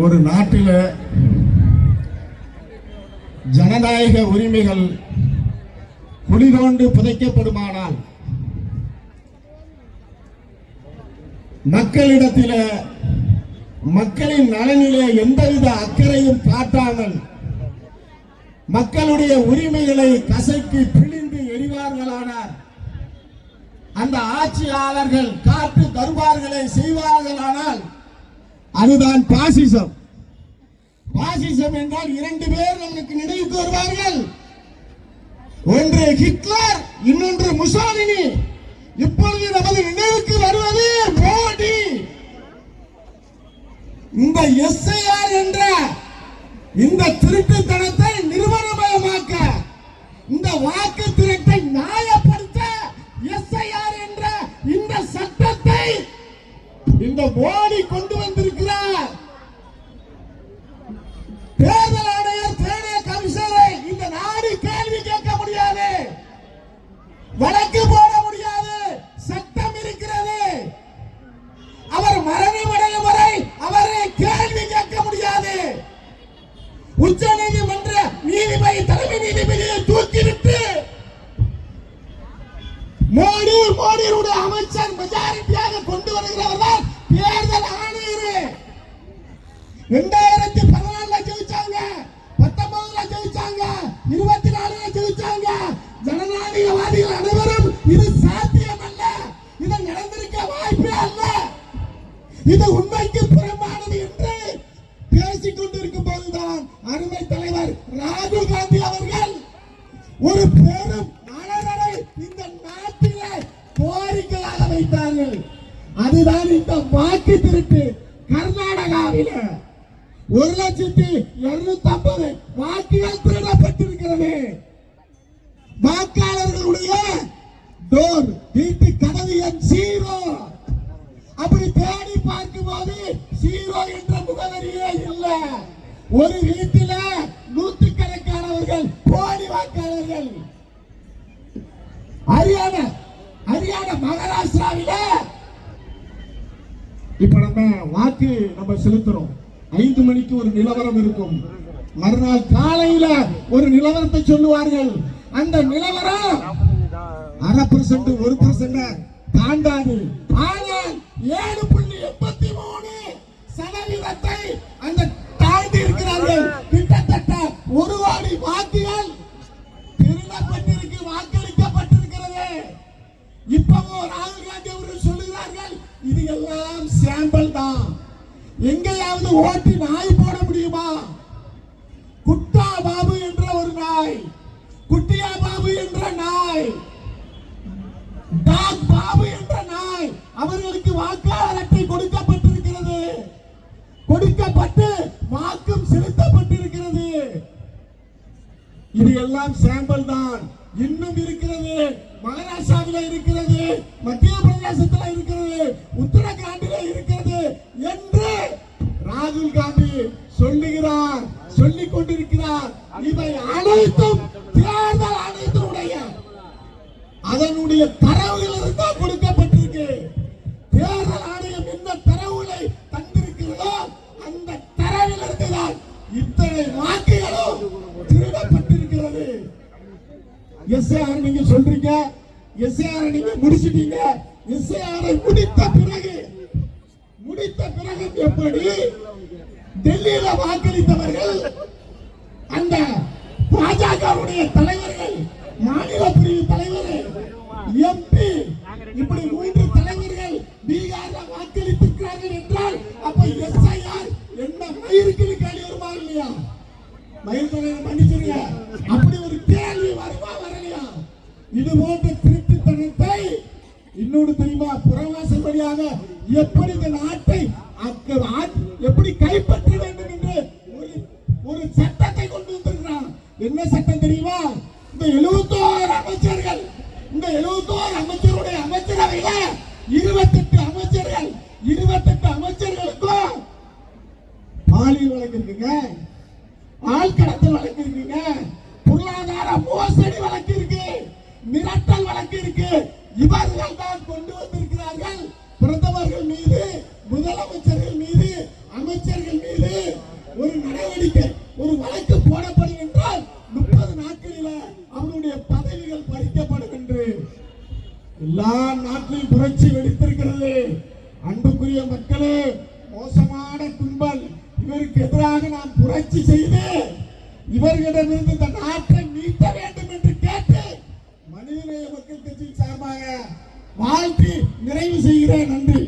ஒரு நாட்டில் ஜனநாயக உரிமைகள் குடிதோண்டு புதைக்கப்படுமானால் மக்களிடத்தில் மக்களின் நலனிலே எந்தவித அக்கறையும் காட்டாமல் மக்களுடைய உரிமைகளை கசைக்கு பிழிந்து எறிவார்களானார் அந்த ஆட்சியாளர்கள் காட்டு தர்பார்களை செய்வார்களானால் அதுதான் பாசிசம். பாசிசம் என்றால் இரண்டு பேர் நமக்கு நினைவுக்கு வருவார்கள். ஒன்று ஹிட்லர், இன்னொன்று முசோலினி. இப்பொழுது நமது நினைவுக்கு வருவது மோடி. இந்த எஸ்ஐஆர் என்ற இந்த திருட்டுத்தனத்தை நிறுவனமயமாக்க, இந்த வாக்கு திருட்டை நியாயப்படுத்த எஸ்ஐஆர் என்ற இந்த சட்டத்தை இந்த மோடி கொண்டு வந்திருக்கிறார். தேர்தல் ஆணையர், தேர்தல் கமிஷனரை இந்த நாடு கேள்வி கேட்க முடியாது, வழக்கு போட முடியாது. சட்டம் இருக்கிறது. அவர் மரணமடையும் வரை அவரை கேள்வி கேட்க முடியாது. உச்ச நீதிமன்ற நீதிபதி, தலைமை நீதிபதியை தூக்கிவிட்டு மோடியுடைய அமைச்சர் மெஜாரிட்டியாக கொண்டு வருகிறவர்கள் தேர்தல் ஆணையர். 2014 ஜெயிச்சாங்க, 19 ஜெயிச்சாங்க, 24 ஜெயிச்சாங்க. ஜனநாயகவாதிகள் அனைவரும் இது சாத்தியம் அல்ல, இது நடந்திருக்க வாய்ப்பே அல்ல, இது உண்மைக்கு புறம்பானது என்று பேசிக் கொண்டிருக்கும் போதுதான் அருமை தலைவர் ராகுல் காந்தி அவர்கள் ஒரு பெரும் அலறலை இந்த நாட்டிலே கோரிக்கையாக வைத்தார்கள். அதுதான் இந்த வாக்கு திருட்டு. கர்நாடகாவில் 1,250,000 வாக்குகள் திருடப்பட்டிருக்கிறது. வாக்காளர்களுடைய டோர், வீட்டு கதவு எண் 0. அப்படி தேடி பார்க்கும் போது 0 என்ற முகவரியே இல்லை. ஒரு வீட்டில நூற்றுக்கணக்கானவர்கள் போலி வாக்காளர்கள். ஹரியானா, மகாராஷ்டிராவில இப்ப நம்ம செலுத்துறோம். 5 மணிக்கு ஒரு நிலவரம் இருக்கும், மறுநாள் காலையில ஒரு நிலவரத்தை சொல்லுவார்கள். அந்த நிலவரம் 1% 1% தாண்டாது. ஆனால் 7.83% அந்த தாண்டி இருக்கிறார்கள். கிட்டத்தட்ட 1 கோடி வாக்குகள் திருடப்பட்டிருக்கு, வாக்களிக்கப்பட்டிருக்கிறது. இப்பவும் ராகுல் காந்தி அவர்கள் சொல்லுகிறார்கள், இது எல்லாம் சாம்பிள் தான். எங்கேயாவது ஓட்டு நாய் போட முடியுமா? குட்டா பாபு என்ற ஒரு நாய், குட்டியா பாபு என்ற நாய், டாக் பாபு என்ற நாய், அவர்களுக்கு வாக்காளர் அட்டை கொடுக்கப்பட்டிருக்கிறது, கொடுக்கப்பட்டு வாக்கும் செலுத்தப்பட்டிருக்கிறது. இது எல்லாம் சாம்பிள் தான். இன்னும் இருக்கிறது, மகாராஷ்டிராவில் இருக்கிறது, மத்திய பிரதேசத்தில் இருக்கிறது, உத்தரகாண்டில் இருக்கிறது என்று ராகுல் காந்தி சொல்லுகிறார், சொல்லிக் கொண்டிருக்கிறார். இவை அனைத்தும் தேர்தல் ஆணையத்தினுடைய அதனுடைய தரவுகள் இருந்தால் கொடுக்கப்பட்டிருக்கு. தேர்தல் ஆணையம் என்ன தரவுகளை தந்திருக்கிறதோ அந்த தரவில் இருந்துதான் இத்தனை வாக்குகளும் திருடப்பட்டிருக்கிறது. எஸ்ஐஆர் நீங்க சொல்றீங்க, எஸ்ஐஆர் நீங்க முடிச்சிட்டீங்க. எஸ்ஐஆரை முடித்த பிறகு எப்படி டெல்லியில வாக்களித்தவர்கள், அந்த பாஜகவுடைய தலைவர்கள், மாநில பிரிவு தலைவர், எம்பி, இப்படி 3 தலைவர்கள் பீகார்ல வாக்களித்திருக்கிறார்கள் என்றால் அப்ப எஸ்ஐஆர் என்ன மயிருக்கு கேள்வி வருமா இல்லையா? மயிர்களை மன்னிச்சிருங்க, அப்படி ஒரு கேள்வி வருமா வரலையா? இது போன்ற திருட்டுத்தனத்தை இன்னொரு தெரியுமா, புறவாசல் வழியாக எப்படி இந்த நாட்டை எப்படி கைப்பற்ற வேண்டும் என்று ஒரு சட்டத்தை கொண்டு வந்திருக்கிறான். என்ன சட்டம் தெரியுமா? இந்த 71 அமைச்சர்கள், இந்த 71 அமைச்சருடைய அமைச்சரவையில 28 அமைச்சர்கள், 28 அமைச்சர்களுக்கும் பாலியல் வழக்கு இருக்குங்க, ஆழ்கடத்தல் வழக்கு இருக்குங்க, பொருளாதார மோசடி வழக்கு இருக்கு, மிரட்டல் வழக்கு இருக்கு. இவர்கள் தான் கொண்டு வந்திருக்கிறார்கள் பிரதமர்கள் மீது முதலமைச்சர்கள் மீது அமைச்சர்கள் மீது ஒரு நடவடிக்கை ஒரு வழக்கு போடப்படும் என்றால் 30 நாட்களில் அவருடைய பதவிகள் பறிக்கப்படும் என்று எல்லா நாட்டிலும் புரட்சி வெடித்திருக்கிறது. அன்புக்குரிய மக்களே, மோசமான கும்பல் இவருக்கு எதிராக நாம் புரட்சி செய்து இவர்களிடமிருந்து இந்த நாட்டை மீட்க வேண்டும் என்று கேட்டு மனிதநேய மக்கள் கட்சியின் சார்பாக வாழ்த்தி நிறைவு செய்கிறேன். நன்றி.